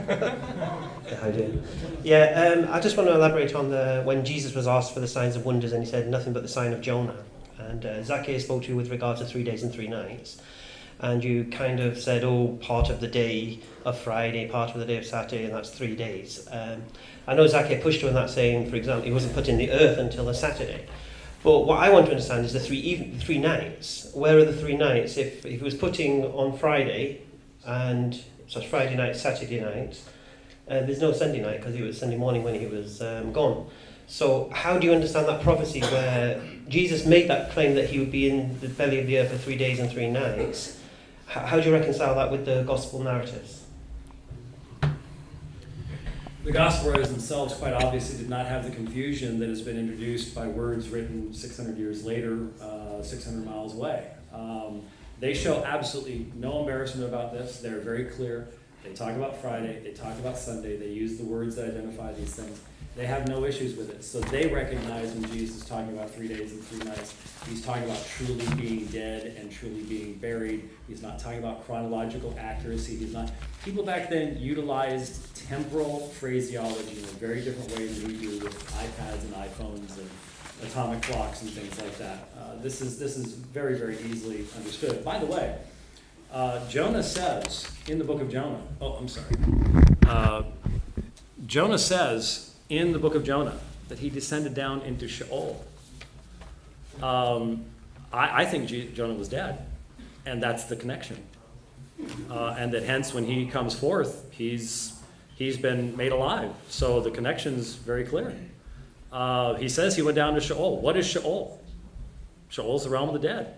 How do you? Yeah, I just want to elaborate on when Jesus was asked for the signs and wonders, and he said nothing but the sign of Jonah. And Zakir spoke to you with regard to 3 days and 3 nights. And you kind of said, oh, part of the day of Friday, part of the day of Saturday, and that's 3 days. I know Zakir pushed you on that, saying, for example, he wasn't put in the earth until a Saturday. But what I want to understand is the three nights. Where are the 3 nights? If he was putting on Friday, and so it's Friday night, Saturday night, there's no Sunday night because it was Sunday morning when he was gone. So how do you understand that prophecy where Jesus made that claim that he would be in the belly of the earth for 3 days and 3 nights? How do you reconcile that with the gospel narratives? The gospel writers themselves quite obviously did not have the confusion that has been introduced by words written 600 years later, 600 miles away. They show absolutely no embarrassment about this. They're very clear. They talk about Friday, they talk about Sunday, they use the words that identify these things. They have no issues with it. So they recognize when Jesus is talking about 3 days and 3 nights, he's talking about truly being dead and truly being buried. He's not talking about chronological accuracy. People back then utilized temporal phraseology in a very different way than we do with iPads and iPhones and atomic clocks and things like that. This is very, very easily understood. By the way, Jonah says in the book of Jonah, Jonah says in the book of Jonah that he descended down into Sheol. I think Jonah was dead, and that's the connection. And that hence when he comes forth, he's been made alive. So the connection's very clear. He says he went down to Sheol. What is Sheol? Sheol's the realm of the dead.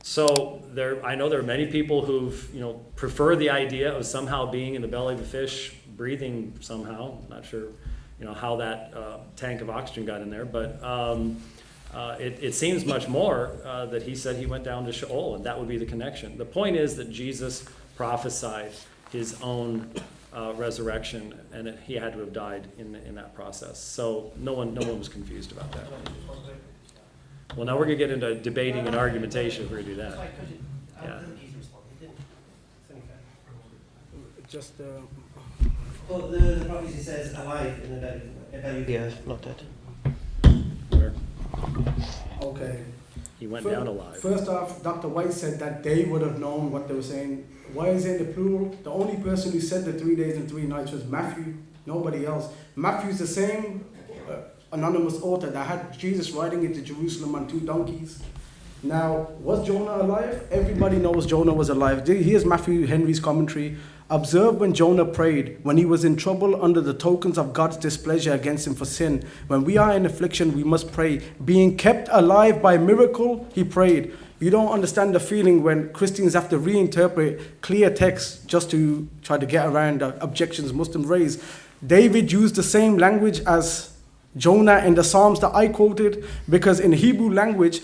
So I know there are many people who've prefer the idea of somehow being in the belly of a fish, breathing somehow. I'm not sure how that tank of oxygen got in there, but it seems much more that he said he went down to Sheol, and that would be the connection. The point is that Jesus prophesied his own resurrection, and he had to have died in that process. So no one was confused about that. Well, now we're going to get into debating and argumentation if we're going to do that. Yeah. Just Well, the prophecy says alive in the belly of the earth, not dead. Where? okay. He went down alive. First off, Dr. White said that they would have known what they were saying. Why is it in the plural? The only person who said the 3 days and 3 nights was Matthew, nobody else. Matthew's the same anonymous author that had Jesus riding into Jerusalem on 2 donkeys. Now, was Jonah alive? Everybody knows Jonah was alive. Here's Matthew Henry's commentary. Observe when Jonah prayed, when he was in trouble under the tokens of God's displeasure against him for sin. When we are in affliction, we must pray. Being kept alive by miracle, he prayed. You don't understand the feeling when Christians have to reinterpret clear texts just to try to get around the objections Muslims raise. David used the same language as Jonah in the Psalms that I quoted, because in Hebrew language,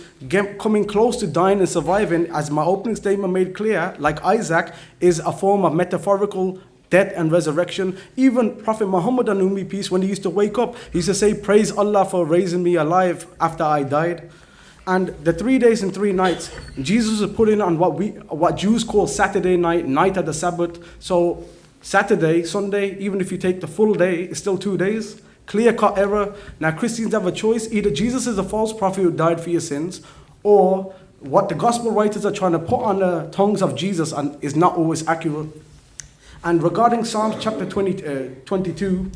coming close to dying and surviving, as my opening statement made clear, like Isaac, is a form of metaphorical death and resurrection. Even Prophet Muhammad, on whom be peace, when he used to wake up, he used to say, praise Allah for raising me alive after I died. And the 3 days and 3 nights, Jesus was putting on what Jews call Saturday night, night of the Sabbath. So Saturday, Sunday, even if you take the full day, it's still 2 days. Clear-cut error. Now Christians have a choice. Either Jesus is a false prophet who died for your sins, or what the gospel writers are trying to put on the tongues of Jesus and is not always accurate. And regarding Psalms chapter 22,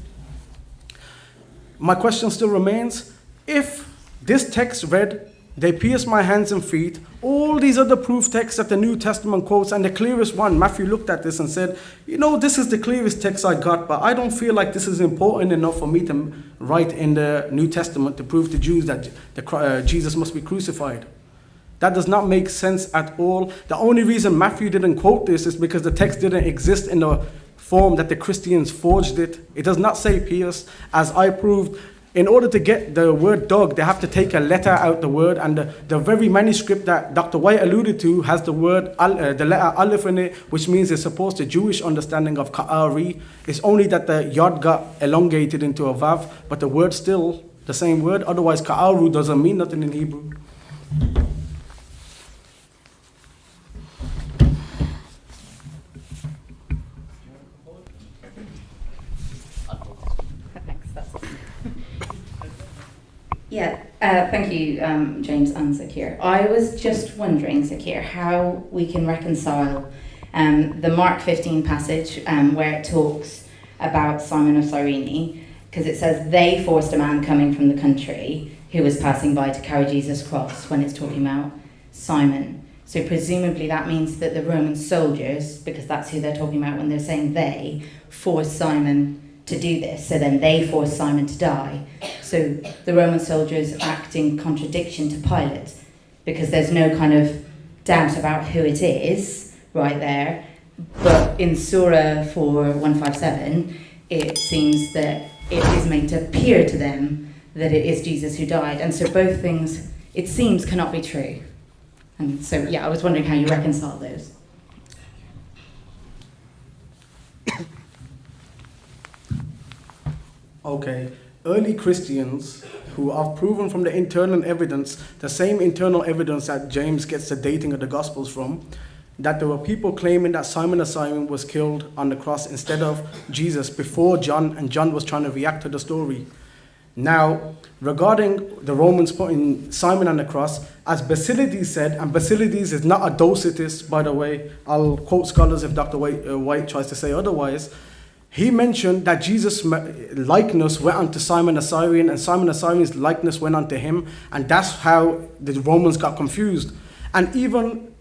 my question still remains, if this text read, they pierced my hands and feet, all these other proof texts that the New Testament quotes, and the clearest one, Matthew looked at this and said, this is the clearest text I got, but I don't feel like this is important enough for me to write in the New Testament to prove to Jews that Jesus must be crucified. That does not make sense at all. The only reason Matthew didn't quote this is because the text didn't exist in the form that the Christians forged it. It does not say pierced, as I proved. In order to get the word dog, they have to take a letter out the word, and the very manuscript that Dr. White alluded to has the word, the letter Aleph in it, which means it's supposed to Jewish understanding of Ka'ari. It's only that the Yod got elongated into a Vav, but the word's still the same word. Otherwise, Ka'aru doesn't mean nothing in Hebrew. Thank you, James and Zakir. I was just wondering, Zakir, how we can reconcile the Mark 15 passage where it talks about Simon of Cyrene, because it says they forced a man coming from the country who was passing by to carry Jesus' cross, when it's talking about Simon. So presumably that means that the Roman soldiers, because that's who they're talking about when they're saying they, forced Simon to do this. So then they forced Simon to die. So the Roman soldiers act in contradiction to Pilate, because there's no kind of doubt about who it is right there. But in Surah 4:157, it seems that it is made to appear to them that it is Jesus who died. And so both things, it seems, cannot be true. And so, yeah, I was wondering how you reconcile those. Okay, early Christians who have proven from the internal evidence, the same internal evidence that James gets the dating of the Gospels from, that there were people claiming that Simon of Cyrene was killed on the cross instead of Jesus before John, and John was trying to react to the story. Now, regarding the Romans putting Simon on the cross, as Basilides said, and Basilides is not a Docetist, by the way, I'll quote scholars if Dr. White tries to say otherwise. He mentioned that Jesus' likeness went onto Simon of Cyrene, and Simon of Cyrene's likeness went onto him, and that's how the Romans got confused. And even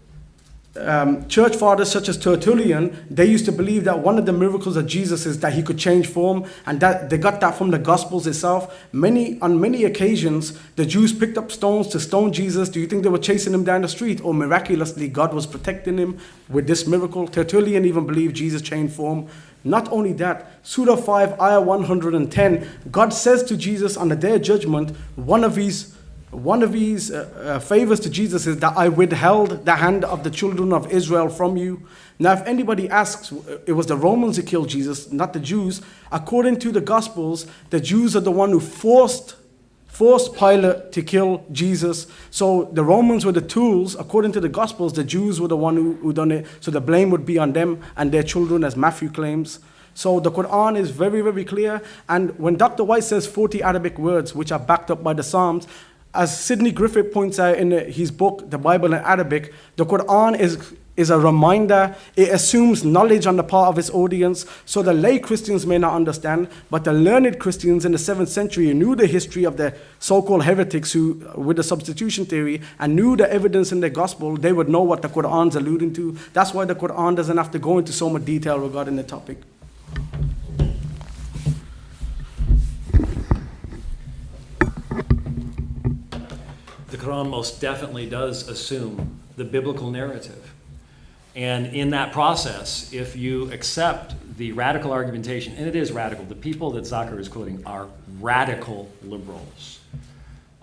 church fathers such as Tertullian, they used to believe that one of the miracles of Jesus is that he could change form, and that they got that from the Gospels itself. On many occasions, the Jews picked up stones to stone Jesus. Do you think they were chasing him down the street, or miraculously God was protecting him with this miracle? Tertullian even believed Jesus changed form. Not only that, Surah 5, Ayah 110, God says to Jesus on the day of judgment, one of his favors to Jesus is that I withheld the hand of the children of Israel from you. Now, if anybody asks, it was the Romans who killed Jesus, not the Jews. According to the Gospels, the Jews are the one who forced Pilate to kill Jesus. So the Romans were the tools. According to the Gospels, the Jews were the one who done it. So the blame would be on them and their children, as Matthew claims. So the Quran is very, very clear. And when Dr. White says 40 Arabic words, which are backed up by the Psalms, as Sidney Griffith points out in his book, The Bible in Arabic, the Quran is a reminder. It assumes knowledge on the part of its audience, so the lay Christians may not understand, but the learned Christians in the 7th century who knew the history of the so-called heretics who, with the substitution theory, and knew the evidence in the gospel, they would know what the Quran's alluding to. That's why the Quran doesn't have to go into so much detail regarding the topic. The Quran most definitely does assume the biblical narrative. And in that process, if you accept the radical argumentation, and it is radical, the people that Zakir is quoting are radical liberals.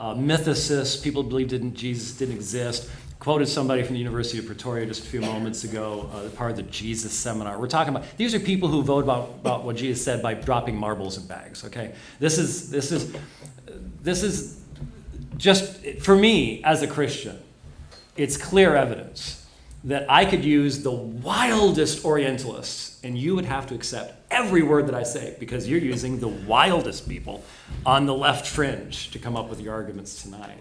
Mythicists, people believe Jesus didn't exist. Quoted somebody from the University of Pretoria just a few moments ago, part of the Jesus seminar. We're talking about, these are people who vote about what Jesus said by dropping marbles in bags, okay? This is just, for me as a Christian, it's clear evidence that I could use the wildest Orientalists and you would have to accept every word that I say because you're using the wildest people on the left fringe to come up with your arguments tonight.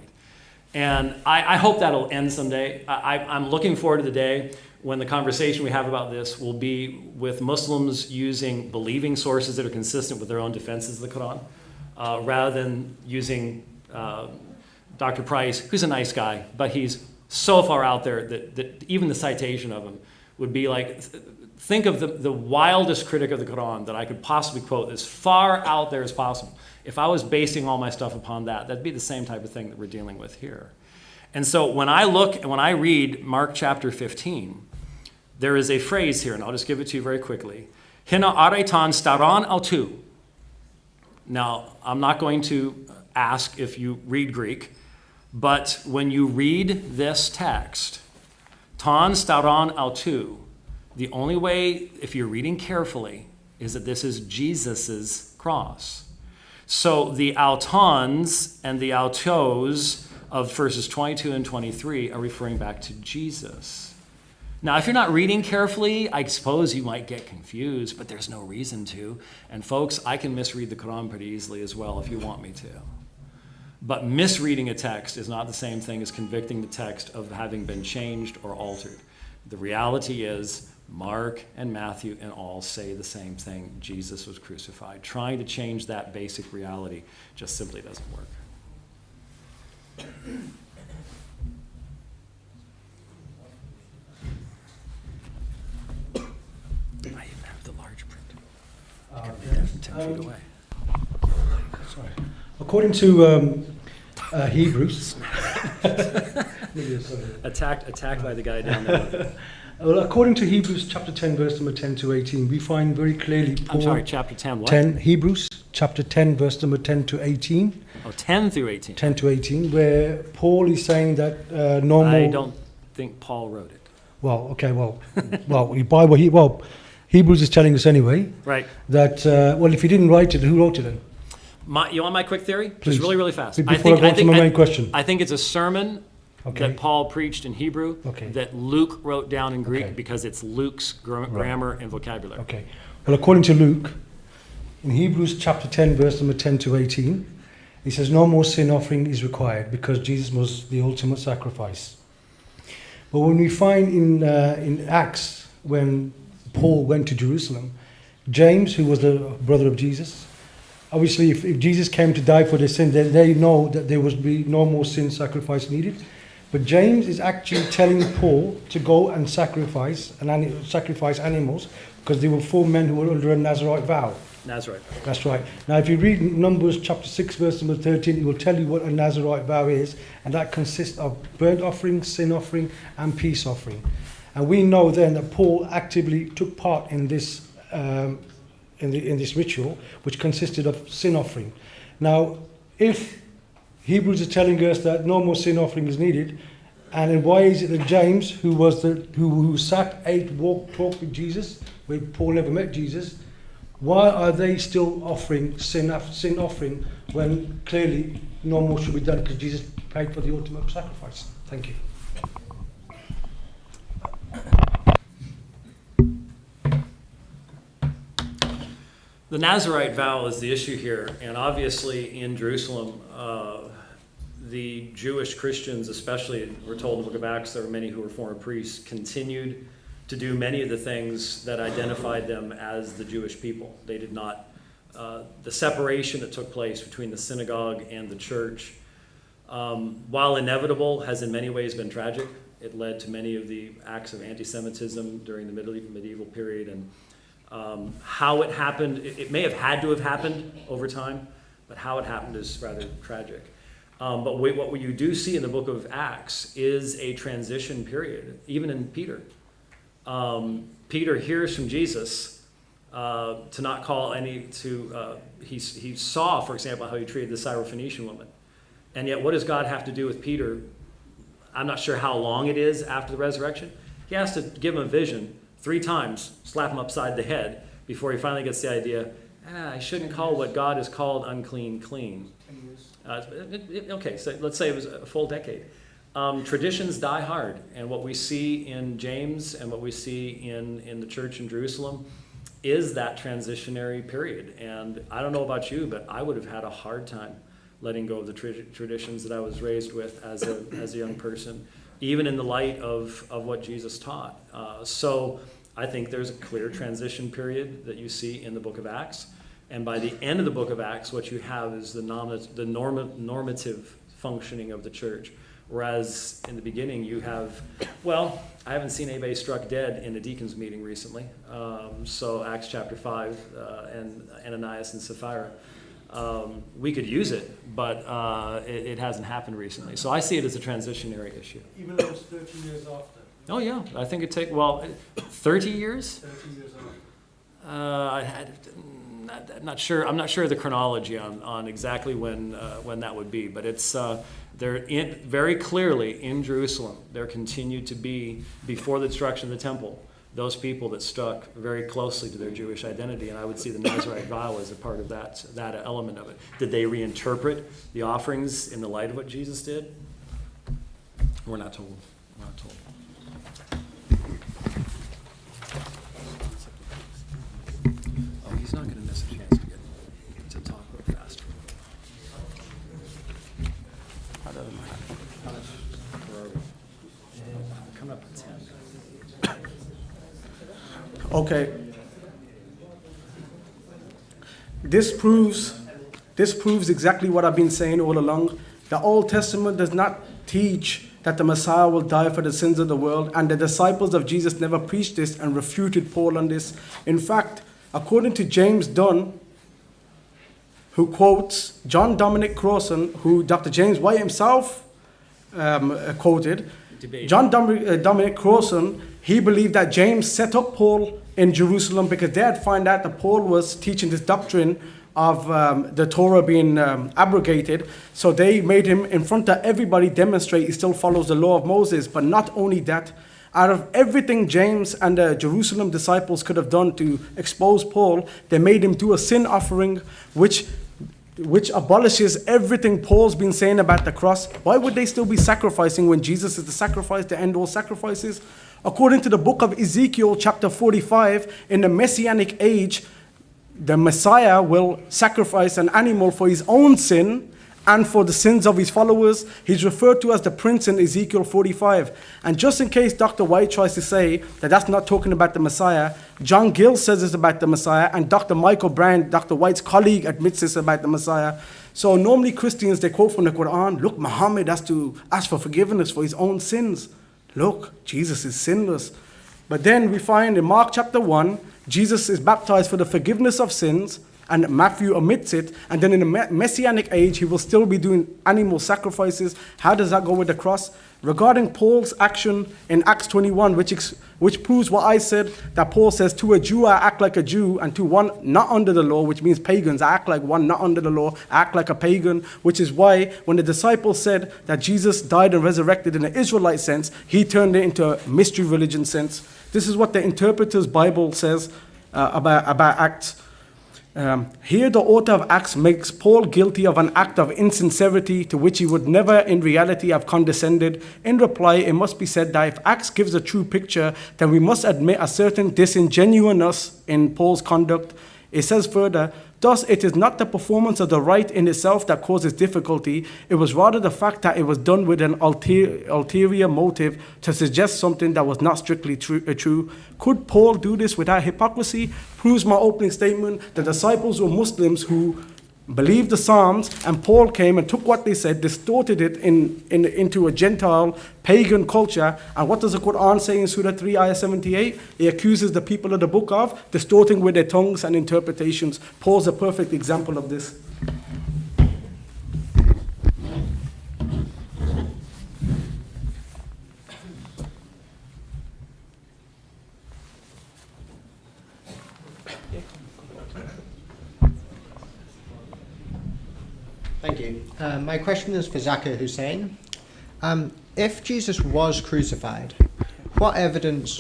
And I hope that'll end someday. I'm looking forward to the day when the conversation we have about this will be with Muslims using believing sources that are consistent with their own defenses of the Quran, rather than using Dr. Price, who's a nice guy, but he's so far out there that even the citation of him would be like, think of the wildest critic of the Quran that I could possibly quote as far out there as possible. If I was basing all my stuff upon that, that'd be the same type of thing that we're dealing with here. And so when I look and when I read Mark chapter 15, there is a phrase here, and I'll just give it to you very quickly. Hina aretan staran altu. Now, I'm not going to ask if you read Greek, but when you read this text, tan staran altu, the only way, if you're reading carefully, is that this is Jesus's cross. So the autans and the autos of verses 22 and 23 are referring back to Jesus. Now, if you're not reading carefully, I suppose you might get confused, but there's no reason to. And folks, I can misread the Quran pretty easily as well if you want me to. But misreading a text is not the same thing as convicting the text of having been changed or altered. The reality is Mark and Matthew and all say the same thing. Jesus was crucified. Trying to change that basic reality just simply doesn't work. I even have the large print. I can read that from 10 feet away. Sorry. According to Hebrews, Attacked by the guy down there. well, according to Hebrews chapter 10, verse number 10 to 18, we find very clearly Paul, I'm sorry, chapter 10, what? 10, Hebrews chapter 10, verse number 10 to 18. Oh, 10 through 18. 10 to 18, where Paul is saying that normal... I don't think Paul wrote it. Well, okay, well, Hebrews is telling us anyway Right. that, if he didn't write it, who wrote it then? You want my quick theory? Please. Just really, really fast. Before I go to my main question. I think it's a sermon Okay. that Paul preached in Hebrew Okay. that Luke wrote down in Greek Okay. because it's Luke's grammar and vocabulary. Okay. Well, according to Luke, in Hebrews chapter 10, verse number 10 to 18, he says, no more sin offering is required because Jesus was the ultimate sacrifice. But when we find in Acts, when Paul went to Jerusalem, James, who was the brother of Jesus, obviously if Jesus came to die for their sin, then they know that there would be no more sin sacrifice needed. But James is actually telling Paul to go and sacrifice animals because they were 4 men who were under a Nazarite vow. Nazarite. That's right. Now, if you read Numbers chapter 6, verse number 13, it will tell you what a Nazarite vow is, and that consists of burnt offering, sin offering, and peace offering. And we know then that Paul actively took part in this in this ritual, which consisted of sin offering. Now, if Hebrews is telling us that no more sin offering is needed, and then why is it that James, who sat, ate, walked, talked with Jesus, where Paul never met Jesus, why are they still offering sin offering when clearly no more should be done because Jesus paid for the ultimate sacrifice? Thank you. The Nazarite vow is the issue here, and obviously in Jerusalem, the Jewish Christians, especially, we're told in the book of Acts, there were many who were former priests, continued to do many of the things that identified them as the Jewish people. They did not, the separation that took place between the synagogue and the church, while inevitable, has in many ways been tragic. It led to many of the acts of anti-Semitism during the medieval period, and how it happened, it may have had to have happened over time, but how it happened is rather tragic. But what you do see in the book of Acts is a transition period, even in Peter. Peter hears from Jesus to not call any, he saw, for example, how he treated the Syrophoenician woman. And yet what does God have to do with Peter? I'm not sure how long it is after the resurrection. He has to give him a vision 3 times, slap him upside the head, before he finally gets the idea, I shouldn't call what God has called unclean, clean. Okay, so let's say it was a full decade. Traditions die hard, and what we see in James and what we see in the church in Jerusalem is that transitionary period. And I don't know about you, but I would have had a hard time letting go of the traditions that I was raised with as a young person, even in the light of what Jesus taught. So I think there's a clear transition period that you see in the book of Acts. And by the end of the book of Acts, what you have is the normative functioning of the church. Whereas in the beginning you have, well, I haven't seen anybody struck dead in a deacons meeting recently. So Acts chapter 5 and Ananias and Sapphira. We could use it, but it hasn't happened recently. So I see it as a transitionary issue. Even though it's 30 years after. Oh yeah, I think it 30 years? 30 years after. I'm not sure of the chronology on exactly when that would be, but it's very clearly in Jerusalem. There continued to be, before the destruction of the temple, those people that stuck very closely to their Jewish identity, and I would see the Nazarite vow as a part of that element of it. Did they reinterpret the offerings in the light of what Jesus did? We're not told. We're not told. Oh, he's not going to miss a chance to talk a little faster. Okay. This proves exactly what I've been saying all along. The Old Testament does not teach that the Messiah will die for the sins of the world, and the disciples of Jesus never preached this and refuted Paul on this. In fact, according to James Dunn, who quotes John Dominic Crossan, who Dr. James White himself quoted, John Dominic Crossan, he believed that James set up Paul in Jerusalem because they had found out that Paul was teaching this doctrine of the Torah being abrogated. So they made him, in front of everybody, demonstrate he still follows the law of Moses. But not only that, out of everything James and the Jerusalem disciples could have done to expose Paul, they made him do a sin offering, which abolishes everything Paul's been saying about the cross. Why would they still be sacrificing when Jesus is the sacrifice, the end all sacrifices? According to the book of Ezekiel, chapter 45, in the Messianic age, the Messiah will sacrifice an animal for his own sin and for the sins of his followers. He's referred to as the prince in Ezekiel 45. And just in case Dr. White tries to say that that's not talking about the Messiah, John Gill says it's about the Messiah, and Dr. Michael Brand, Dr. White's colleague, admits this about the Messiah. So normally Christians, they quote from the Quran, look, Muhammad has to ask for forgiveness for his own sins. Look, Jesus is sinless. But then we find in Mark chapter 1, Jesus is baptized for the forgiveness of sins, and Matthew omits it. And then in the Messianic age, he will still be doing animal sacrifices. How does that go with the cross? Regarding Paul's action in Acts 21, which proves what I said, that Paul says, to a Jew I act like a Jew, and to one not under the law, which means pagans, I act like one not under the law, I act like a pagan, which is why when the disciples said that Jesus died and resurrected in an Israelite sense, he turned it into a mystery religion sense. This is what the Interpreter's Bible says about Acts. Here the author of Acts makes Paul guilty of an act of insincerity to which he would never in reality have condescended. In reply, it must be said that if Acts gives a true picture, then we must admit a certain disingenuousness in Paul's conduct. It says further, thus it is not the performance of the rite in itself that causes difficulty, it was rather the fact that it was done with an ulterior motive to suggest something that was not strictly true. Could Paul do this without hypocrisy? Proves my opening statement. The disciples were Muslims who believed the Psalms, and Paul came and took what they said, distorted it into a Gentile pagan culture. And what does the Quran say in Surah 3, Ayah 78? It accuses the people of the book of distorting with their tongues and interpretations. Paul's a perfect example of this. Thank you. My question is for Zakir Hussein. If Jesus was crucified, what evidence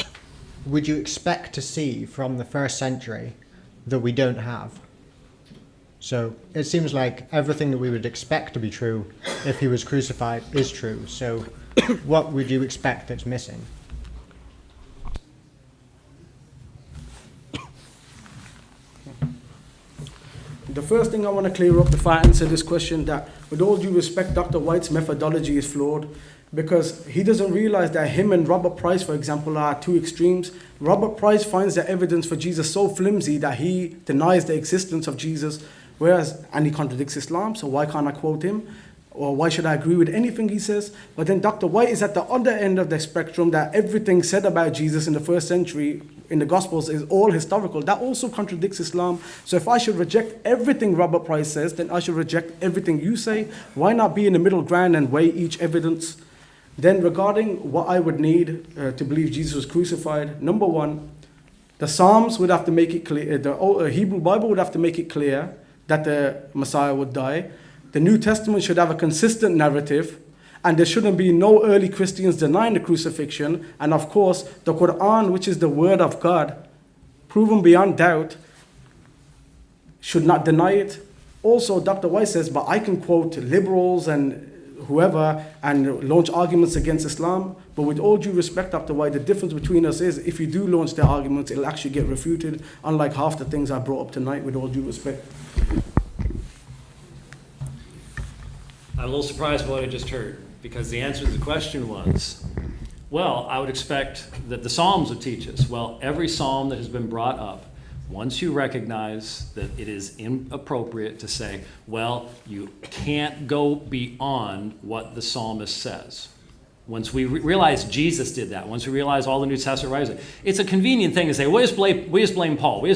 would you expect to see from the first century that we don't have? So it seems like everything that we would expect to be true if he was crucified is true. So what would you expect that's missing? The first thing I want to clear up before I answer this question, that with all due respect, Dr. White's methodology is flawed, because he doesn't realize that him and Robert Price, for example, are two extremes. Robert Price finds the evidence for Jesus so flimsy that he denies the existence of Jesus, and he contradicts Islam, so why can't I quote him? Or why should I agree with anything he says? But then Dr. White is at the other end of the spectrum, that everything said about Jesus in the first century in the Gospels is all historical. That also contradicts Islam. So if I should reject everything Robert Price says, then I should reject everything you say. Why not be in the middle ground and weigh each evidence? Then regarding what I would need to believe Jesus was crucified, number one, the Psalms would have to make it clear, the Hebrew Bible would have to make it clear that the Messiah would die. The New Testament should have a consistent narrative, and there shouldn't be no early Christians denying the crucifixion. And of course, the Quran, which is the word of God, proven beyond doubt, should not deny it. Also, Dr. White says, but I can quote liberals and whoever and launch arguments against Islam. But with all due respect, Dr. White, the difference between us is if you do launch the arguments, it'll actually get refuted, unlike half the things I brought up tonight, with all due respect. I'm a little surprised by what I just heard, because the answer to the question was, Well, I would expect that the Psalms would teach us. Well, every Psalm that has been brought up, once you recognize that it is inappropriate to say, well, you can't go beyond what the psalmist says. Once we realize Jesus did that, once we realize all the New Testament writers, it's a convenient thing to say, we just blame Paul. The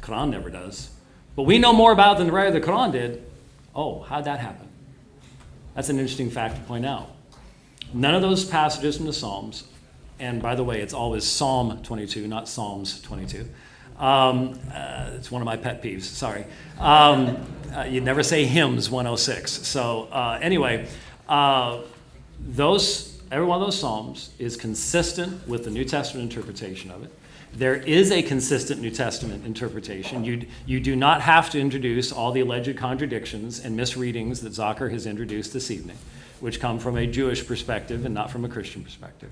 Quran never does. But we know more about it than the writer of the Quran did. Oh, how'd that happen? That's an interesting fact to point out. None of those passages from the Psalms, and by the way, it's always Psalm 22, not Psalms 22. It's one of my pet peeves, sorry. You'd never say hymns 106. So anyway, every one of those Psalms is consistent with the New Testament interpretation of it. There is a consistent New Testament interpretation. You do not have to introduce all the alleged contradictions and misreadings that Zakir has introduced this evening, which come from a Jewish perspective and not from a Christian perspective.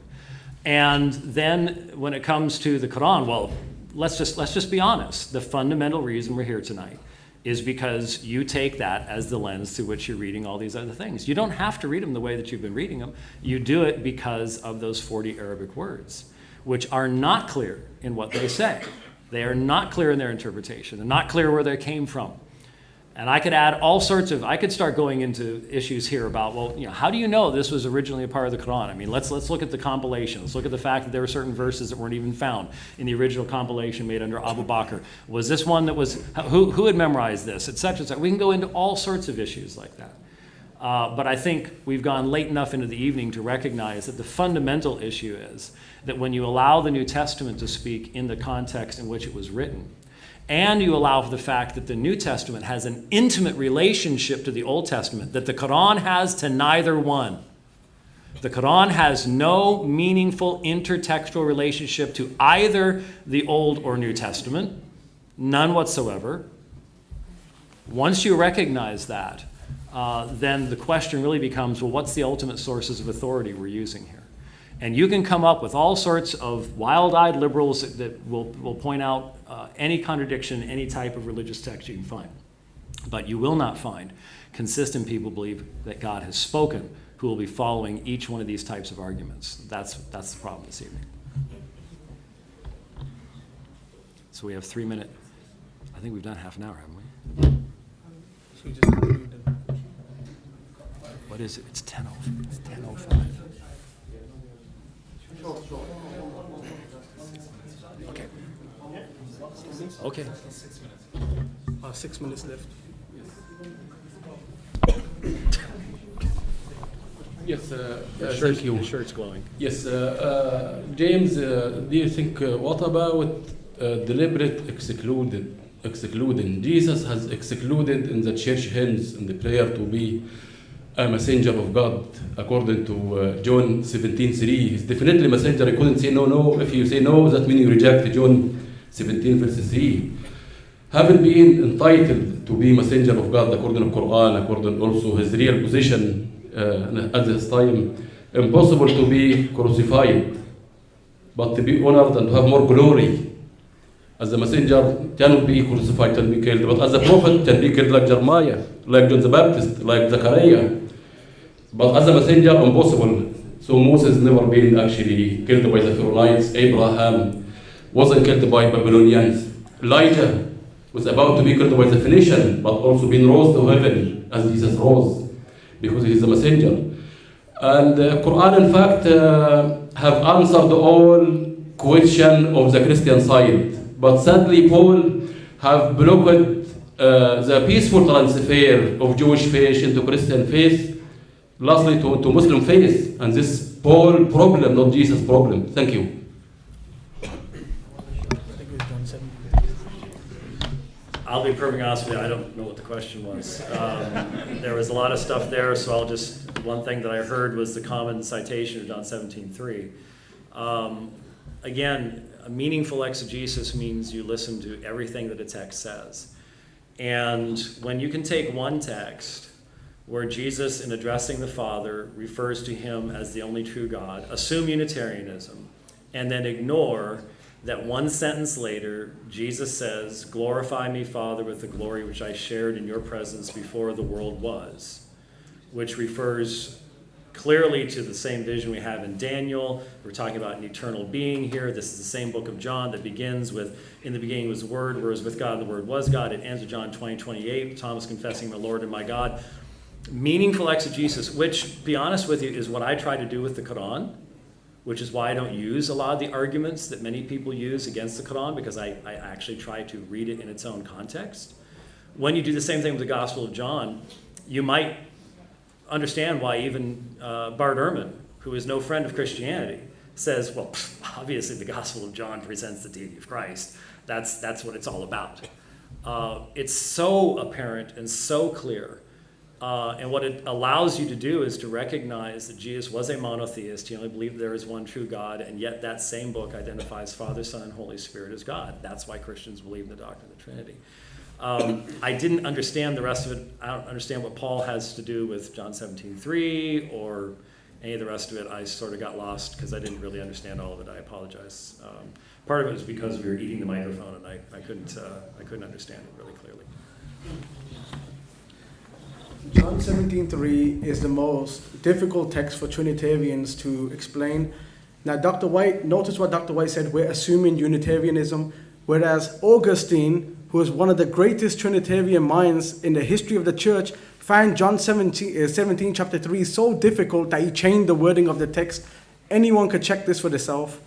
And then when it comes to the Quran, well, let's just be honest. The fundamental reason we're here tonight is because you take that as the lens through which you're reading all these other things. You don't have to read them the way that you've been reading them. You do it because of those 40 Arabic words, which are not clear in what they say. They are not clear in their interpretation. They're not clear where they came from. And I could add all sorts of, I could start going into issues here about, well, how do you know this was originally a part of the Quran? I mean, let's look at the compilation. Let's look at the fact that there were certain verses that weren't even found in the original compilation made under Abu Bakr. Was this one that was, who had memorized this, et cetera, et cetera. We can go into all sorts of issues like that. But I think we've gone late enough into the evening to recognize that the fundamental issue is that when you allow the New Testament to speak in the context in which it was written, and you allow for the fact that the New Testament has an intimate relationship to the Old Testament that the Quran has to neither one. The Quran has no meaningful intertextual relationship to either the Old or New Testament, none whatsoever. Once you recognize that, then the question really becomes, well, what's the ultimate sources of authority we're using here? And you can come up with all sorts of wild-eyed liberals that will point out any contradiction, any type of religious text you can find. But you will not find consistent people believe that God has spoken who will be following each one of these types of arguments. That's the problem this evening. So we have 3 minutes. I think we've done half an hour, haven't we? What is it? It's 10:05. Okay. Okay. 6 minutes left. Yes, Thank you. Your shirt's glowing. Yes, James, do you think, what about deliberate excluding? Jesus has excluded in the church hymns in the prayer to be a messenger of God, according to John 17:3. He's definitely a messenger. He couldn't say no. If you say no, that means you reject John 17 verse 3. Having been entitled to be messenger of God according to Quran, according also his real position at this time, impossible to be crucified, but to be honored and to have more glory. As a messenger, cannot be crucified, can be killed, but as a prophet, can be killed like Jeremiah, like John the Baptist, like Zechariah. But as a messenger, impossible. So Moses never been actually killed by the Pharaonites. Abraham wasn't killed by Babylonians. Elijah was about to be killed by the Phoenician, but also been rose to heaven as Jesus rose, because he is a messenger. And Quran, in fact, have answered all question of the Christian side. But sadly, Paul have blocked the peaceful transfer of Jewish faith into Christian faith, lastly to Muslim faith. And this Paul problem, not Jesus problem. Thank you. I'll be perfectly honest with you, I don't know what the question was. There was a lot of stuff there, so one thing that I heard was the common citation of John 17:3. Again, a meaningful exegesis means you listen to everything that a text says. And when you can take one text where Jesus, in addressing the Father, refers to him as the only true God, assume Unitarianism, and then ignore that one sentence later, Jesus says, "Glorify me, Father, with the glory which I shared in your presence before the world was," which refers clearly to the same vision we have in Daniel. We're talking about an eternal being here. This is the same book of John that begins with, in the beginning was the Word, whereas with God, the Word was God. It ends with John 20:28, Thomas confessing, my Lord and my God. Meaningful exegesis, which, to be honest with you, is what I try to do with the Quran, which is why I don't use a lot of the arguments that many people use against the Quran, because I actually try to read it in its own context. When you do the same thing with the Gospel of John, you might understand why even Bart Ehrman, who is no friend of Christianity, says, well, obviously the Gospel of John presents the deity of Christ. That's what it's all about. It's so apparent and so clear. And what it allows you to do is to recognize that Jesus was a monotheist. He only believed there is one true God, and yet that same book identifies Father, Son, and Holy Spirit as God. That's why Christians believe in the doctrine of the Trinity. I didn't understand the rest of it. I don't understand what Paul has to do with John 17:3 or any of the rest of it. I sort of got lost because I didn't really understand all of it. I apologize. Part of it was because we were eating the microphone and I couldn't understand it really clearly. John 17:3 is the most difficult text for Trinitarians to explain. Now, Dr. White, notice what Dr. White said, we're assuming Unitarianism, whereas Augustine, who is one of the greatest Trinitarian minds in the history of the church, found John 17 chapter 3 so difficult that he changed the wording of the text. Anyone could check this for themselves.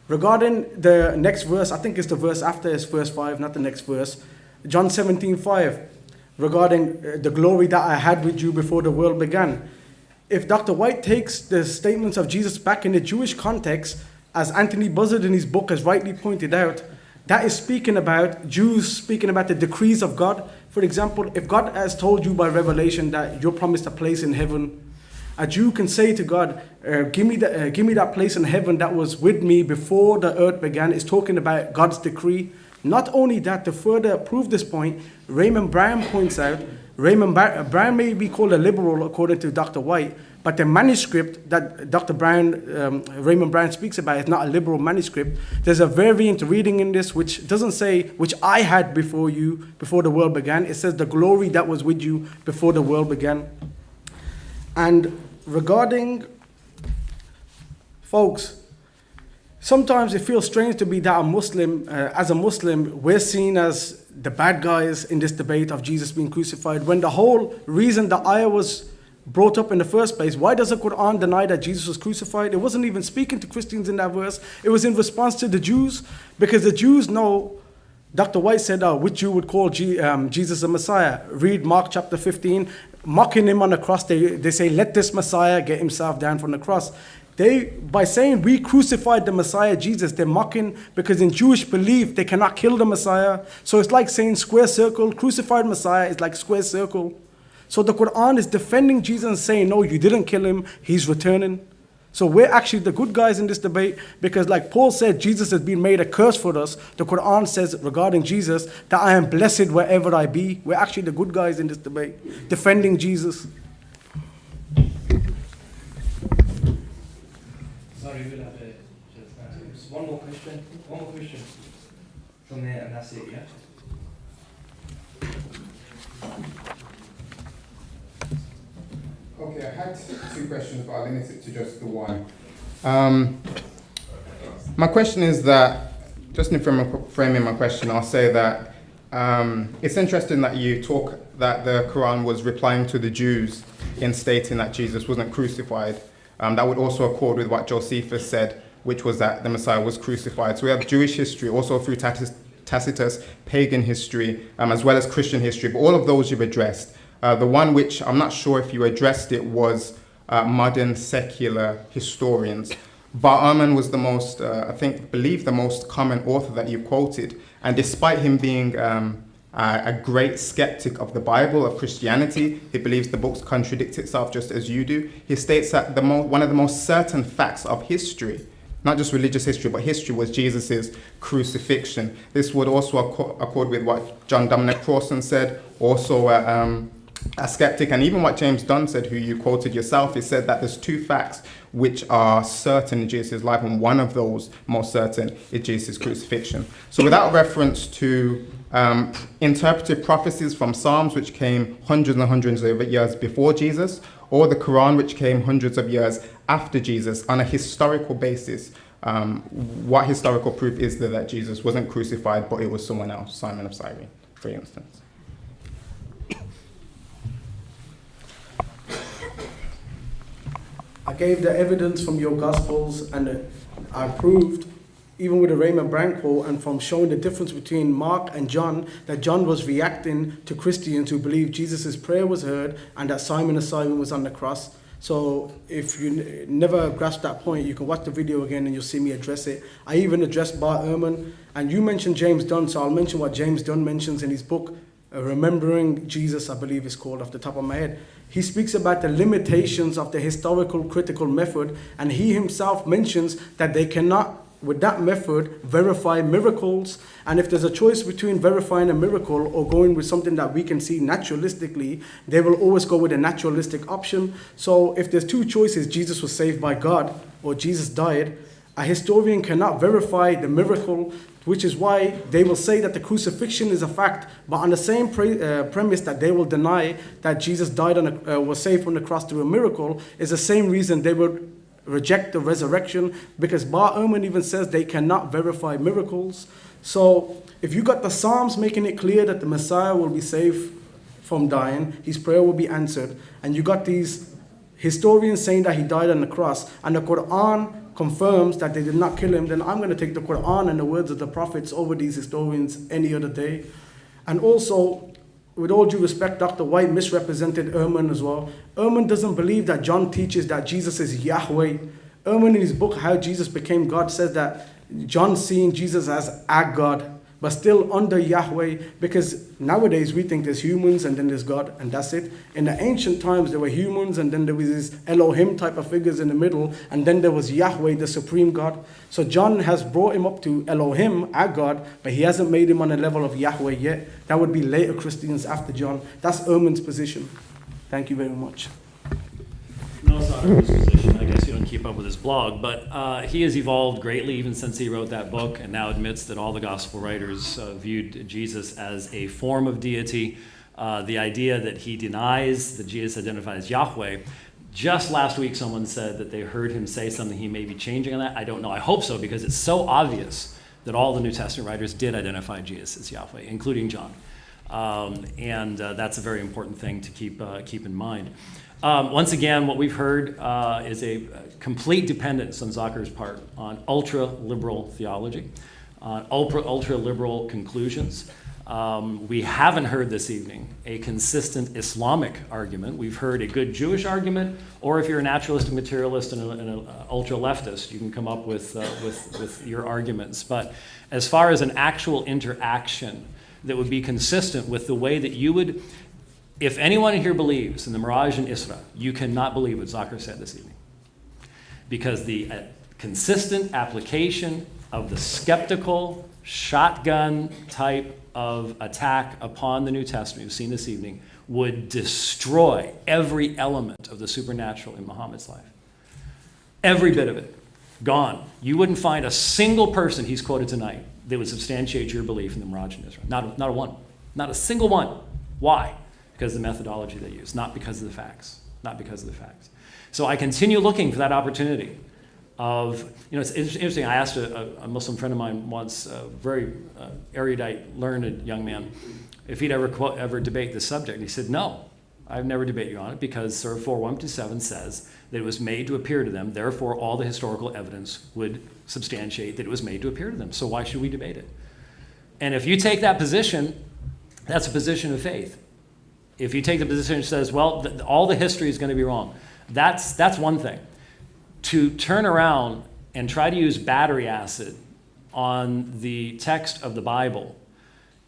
Regarding the next verse, I think it's the verse after, it's verse 5, not the next verse. John 17:5, regarding the glory that I had with you before the world began. If Dr. White takes the statements of Jesus back in the Jewish context, as Anthony Buzzard in his book has rightly pointed out, that is speaking about Jews speaking about the decrees of God. For example, if God has told you by revelation that you're promised a place in heaven, a Jew can say to God, give me that place in heaven that was with me before the earth began. It's talking about God's decree. Not only that, to further prove this point, Raymond Brown points out, Brown may be called a liberal according to Dr. White, but the manuscript that Raymond Brown speaks about is not a liberal manuscript. There's a variant reading in this which doesn't say, which I had before you, before the world began. It says the glory that was with you before the world began. And regarding, folks, sometimes it feels strange to be that a Muslim, as a Muslim, we're seen as the bad guys in this debate of Jesus being crucified, when the whole reason the ayah was brought up in the first place, why does the Quran deny that Jesus was crucified? It wasn't even speaking to Christians in that verse. It was in response to the Jews, because the Jews know, Dr. White said, which Jew would call Jesus a Messiah? Read Mark chapter 15, mocking him on the cross. They say, let this Messiah get himself down from the cross. By saying we crucified the Messiah Jesus, they're mocking, because in Jewish belief, they cannot kill the Messiah. So it's like saying square circle, crucified Messiah is like square circle. So the Quran is defending Jesus and saying, no, you didn't kill him, he's returning. So we're actually the good guys in this debate, because like Paul said, Jesus has been made a curse for us. The Quran says regarding Jesus that I am blessed wherever I be. We're actually the good guys in this debate, defending Jesus. Sorry, we'll have just one more question. One more question from there, and that's it, yeah? Okay, I had two questions, but I'll limit it to just the one. My question is that, just in framing my question, I'll say that it's interesting that you talk that the Quran was replying to the Jews in stating that Jesus wasn't crucified. That would also accord with what Josephus said, which was that the Messiah was crucified. So we have Jewish history, also through Tacitus, pagan history, as well as Christian history, but all of those you've addressed. The one which I'm not sure if you addressed it was modern secular historians. Bart Ehrman was the most, believe the most common author that you quoted. And despite him being a great skeptic of the Bible, of Christianity, he believes the books contradict itself just as you do. He states that one of the most certain facts of history, not just religious history, but history, was Jesus' crucifixion. This would also accord with what John Dominic Crossan said, also a skeptic, and even what James Dunn said, who you quoted yourself. He said that there's two facts which are certain in Jesus' life, and one of those most certain is Jesus' crucifixion. So without reference to interpreted prophecies from Psalms, which came hundreds and hundreds of years before Jesus, or the Quran, which came hundreds of years after Jesus, on a historical basis, what historical proof is there that Jesus wasn't crucified, but it was someone else, Simon of Cyrene, for instance? I gave the evidence from your Gospels, and I proved, even with the Raymond Brand quote, and from showing the difference between Mark and John, that John was reacting to Christians who believed Jesus' prayer was heard and that Simon of Cyrene was on the cross. So if you never grasped that point, you can watch the video again and you'll see me address it. I even addressed Bar Ehrman, and you mentioned James Dunn, so I'll mention what James Dunn mentions in his book, Remembering Jesus, I believe it's called off the top of my head. He speaks about the limitations of the historical critical method, and he himself mentions that they cannot, with that method, verify miracles. And if there's a choice between verifying a miracle or going with something that we can see naturalistically, they will always go with a naturalistic option. So if there's two choices, Jesus was saved by God or Jesus died, a historian cannot verify the miracle, which is why they will say that the crucifixion is a fact, but on the same premise that they will deny that Jesus died was saved from the cross through a miracle, is the same reason they would reject the resurrection, because Bar Ehrman even says they cannot verify miracles. So if you got the Psalms making it clear that the Messiah will be saved from dying, his prayer will be answered, and you got these historians saying that he died on the cross, and the Quran confirms that they did not kill him, then I'm going to take the Quran and the words of the prophets over these historians any other day. And also, with all due respect, Dr. White misrepresented Ehrman as well. Ehrman doesn't believe that John teaches that Jesus is Yahweh. Ehrman in his book, How Jesus Became God, says that John seeing Jesus as a God, but still under Yahweh, because nowadays we think there's humans and then there's God, and that's it. In the ancient times, there were humans, and then there was these Elohim type of figures in the middle, and then there was Yahweh, the supreme God. So John has brought him up to Elohim, a God, but he hasn't made him on the level of Yahweh yet. That would be later Christians after John. That's Ehrman's position. Thank you very much. No, it's not his position. I guess you don't keep up with his blog, but he has evolved greatly even since he wrote that book, and now admits that all the gospel writers viewed Jesus as a form of deity. The idea that he denies that Jesus identifies Yahweh. Just last week, someone said that they heard him say something he may be changing on that. I don't know. I hope so, because it's so obvious that all the New Testament writers did identify Jesus as Yahweh, including John. And that's a very important thing to keep in mind. Once again, what we've heard is a complete dependence on Zakir's part on ultra-liberal theology, on ultra-liberal conclusions. We haven't heard this evening a consistent Islamic argument. We've heard a good Jewish argument, or if you're a naturalistic materialist and an ultra-leftist, you can come up with your arguments. But as far as an actual interaction that would be consistent with the way that you would, if anyone here believes in the Miraj and Isra, you cannot believe what Zakir said this evening. Because the consistent application of the skeptical, shotgun type of attack upon the New Testament we've seen this evening would destroy every element of the supernatural in Muhammad's life. Every bit of it. Gone. You wouldn't find a single person he's quoted tonight that would substantiate your belief in the Miraj and Isra. Not a one. Not a single one. Why? Because of the methodology they use, not because of the facts. Not because of the facts. So I continue looking for that opportunity of, it's interesting, I asked a Muslim friend of mine once, a very erudite, learned young man, if he'd ever debate this subject. He said, no, I've never debated you on it, because Surah 4:1-7 says that it was made to appear to them, therefore all the historical evidence would substantiate that it was made to appear to them. So why should we debate it? And if you take that position, that's a position of faith. If you take the position that says, well, all the history is going to be wrong, that's one thing. To turn around and try to use battery acid on the text of the Bible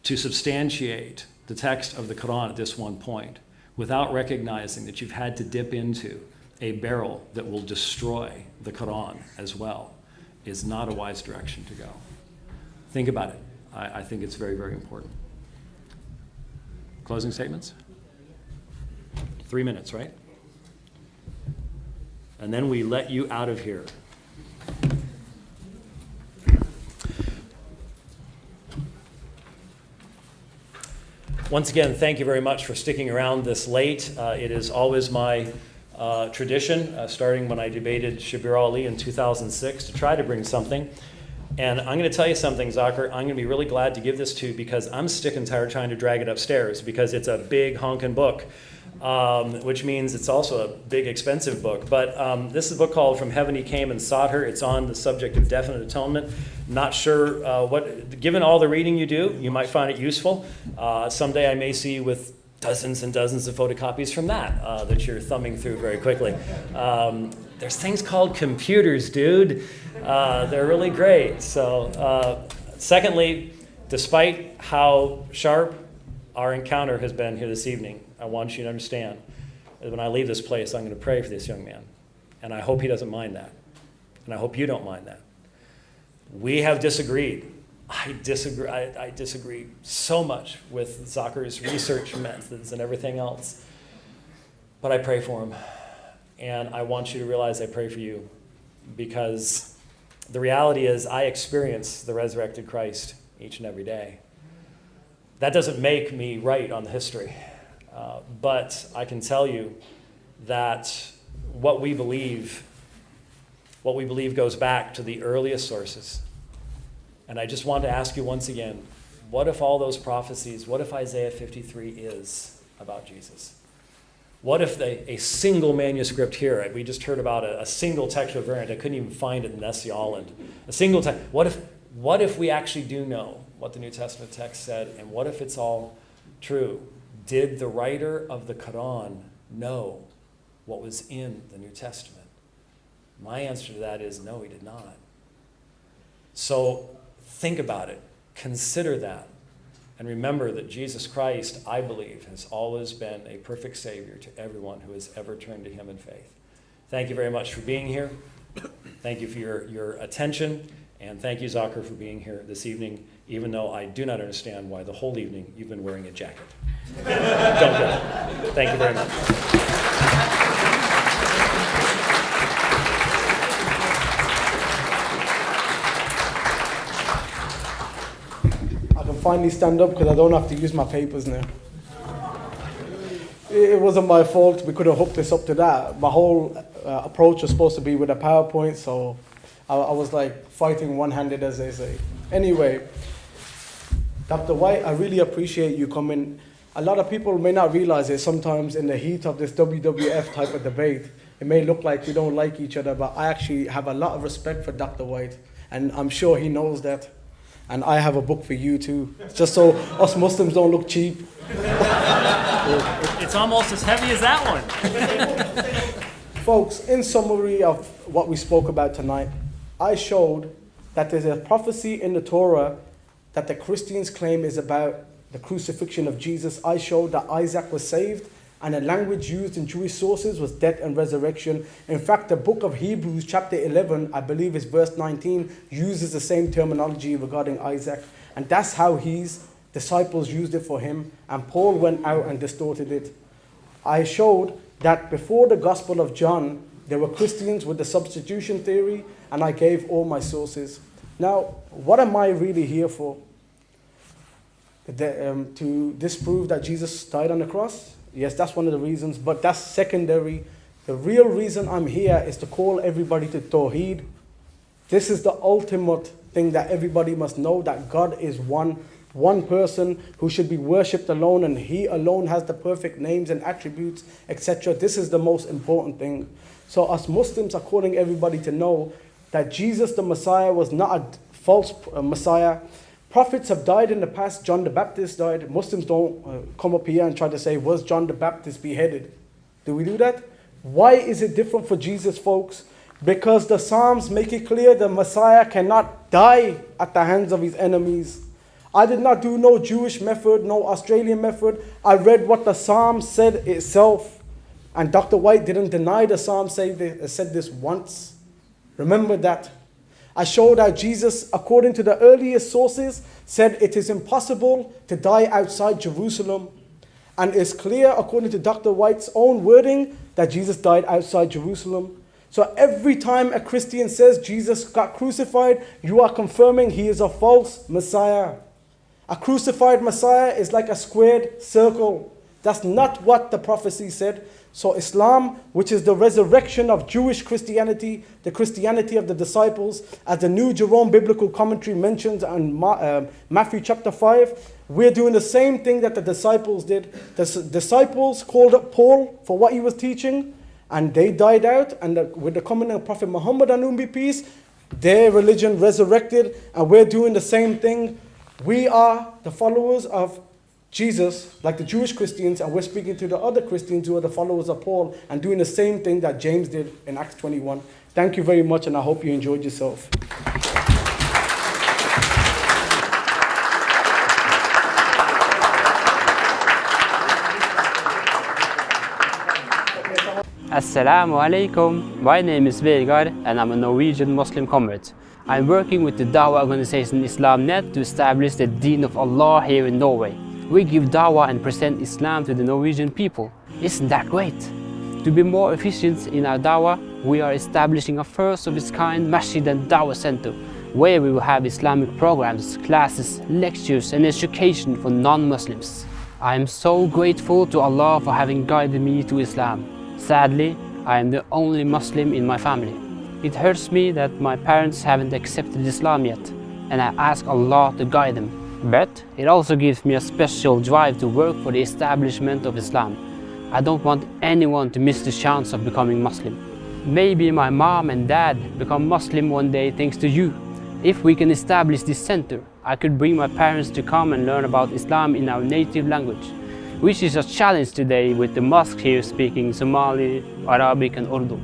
to substantiate the text of the Quran at this one point, without recognizing that you've had to dip into a barrel that will destroy the Quran as well, is not a wise direction to go. Think about it. I think it's very, very important. Closing statements? 3 minutes, right? And then we let you out of here. Once again, thank you very much for sticking around this late. It is always my tradition, starting when I debated Shabir Ali in 2006 to try to bring something. And I'm going to tell you something, Zakir. I'm going to be really glad to give this to you because I'm sick and tired trying to drag it upstairs because it's a big honking book, which means it's also a big expensive book. But this is a book called From Heaven He Came and Sought Her. It's on the subject of definite atonement. Not sure given all the reading you do, you might find it useful. Someday I may see you with dozens and dozens of photocopies from that you're thumbing through very quickly. There's things called computers, dude. They're really great. So, secondly, despite how sharp our encounter has been here this evening, I want you to understand that when I leave this place, I'm going to pray for this young man. And I hope he doesn't mind that. And I hope you don't mind that. We have disagreed. I disagree so much with Zakir's research methods and everything else. But I pray for him. And I want you to realize I pray for you because the reality is I experience the resurrected Christ each and every day. That doesn't make me right on the history. But I can tell you that what we believe goes back to the earliest sources. And I just want to ask you once again, what if all those prophecies, what if Isaiah 53 is about Jesus? What if a single manuscript here, we just heard about a single textual variant, I couldn't even find it in Nessie Holland. A single text, what if we actually do know what the New Testament text said, and what if it's all true? Did the writer of the Quran know what was in the New Testament? My answer to that is no, he did not. So think about it, consider that. And remember that Jesus Christ, I believe, has always been a perfect Savior to everyone who has ever turned to him in faith. Thank you very much for being here. Thank you for your attention. And thank you, Zakir, for being here this evening, even though I do not understand why the whole evening you've been wearing a jacket. Don't go. Thank you very much. Finally stand up because I don't have to use my papers now. It wasn't my fault. We could have hooked this up to that. My whole approach was supposed to be with a PowerPoint, so I was like fighting one-handed, as they say. Anyway, Dr. White, I really appreciate you coming. A lot of people may not realize it sometimes in the heat of this WWF type of debate. It may look like we don't like each other, but I actually have a lot of respect for Dr. White, and I'm sure he knows that. And I have a book for you too, just so us Muslims don't look cheap. It's almost as heavy as that one. Folks, in summary of what we spoke about tonight, I showed that there's a prophecy in the Torah that the Christians claim is about the crucifixion of Jesus. I showed that Isaac was saved, and the language used in Jewish sources was death and resurrection. In fact, the book of Hebrews, chapter 11, I believe it's verse 19, uses the same terminology regarding Isaac. And that's how his disciples used it for him, and Paul went out and distorted it. I showed that before the Gospel of John, there were Christians with the substitution theory, and I gave all my sources. Now, what am I really here for? To disprove that Jesus died on the cross? Yes, that's one of the reasons, but that's secondary. The real reason I'm here is to call everybody to Tawheed. This is the ultimate thing that everybody must know, that God is one person who should be worshipped alone, and he alone has the perfect names and attributes, etc. This is the most important thing. So us Muslims are calling everybody to know that Jesus the Messiah was not a false Messiah. Prophets have died in the past. John the Baptist died. Muslims don't come up here and try to say, was John the Baptist beheaded? Do we do that? Why is it different for Jesus, folks? Because the Psalms make it clear the Messiah cannot die at the hands of his enemies. I did not do no Jewish method, no Australian method. I read what the Psalms said itself. And Dr. White didn't deny the Psalms said this once. Remember that. I showed how Jesus, according to the earliest sources, said it is impossible to die outside Jerusalem. And it's clear, according to Dr. White's own wording, that Jesus died outside Jerusalem. So every time a Christian says Jesus got crucified, you are confirming he is a false Messiah. A crucified Messiah is like a squared circle. That's not what the prophecy said. So Islam, which is the resurrection of Jewish Christianity, the Christianity of the disciples, as the New Jerome Biblical Commentary mentions in Matthew chapter 5, we're doing the same thing that the disciples did. The disciples called up Paul for what he was teaching, and they died out, and with the coming of Prophet Muhammad, on whom be peace, their religion resurrected, and we're doing the same thing. We are the followers of Jesus, like the Jewish Christians, and we're speaking to the other Christians who are the followers of Paul and doing the same thing that James did in Acts 21. Thank you very much, and I hope you enjoyed yourself. Assalamu alaikum. My name is Vegard and I'm a Norwegian Muslim convert. I'm working with the Dawah organization IslamNet to establish the Deen of Allah here in Norway. We give Dawah and present Islam to the Norwegian people. Isn't that great? To be more efficient in our Dawah, we are establishing a first of its kind Masjid and Dawah Center, where we will have Islamic programs, classes, lectures and education for non-Muslims. I am so grateful to Allah for having guided me to Islam. Sadly, I am the only Muslim in my family. It hurts me that my parents haven't accepted Islam yet, and I ask Allah to guide them. But it also gives me a special drive to work for the establishment of Islam. I don't want anyone to miss the chance of becoming Muslim. Maybe my mom and dad become Muslim one day thanks to you. If we can establish this center, I could bring my parents to come and learn about Islam in our native language, which is a challenge today with the mosque here speaking Somali, Arabic and Urdu.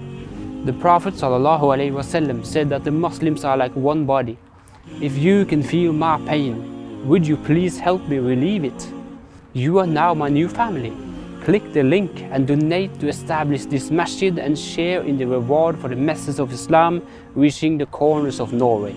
The Prophet ﷺ said that the Muslims are like one body. If you can feel my pain, would you please help me relieve it? You are now my new family. Click the link and donate to establish this masjid and share in the reward for the message of Islam reaching the corners of Norway.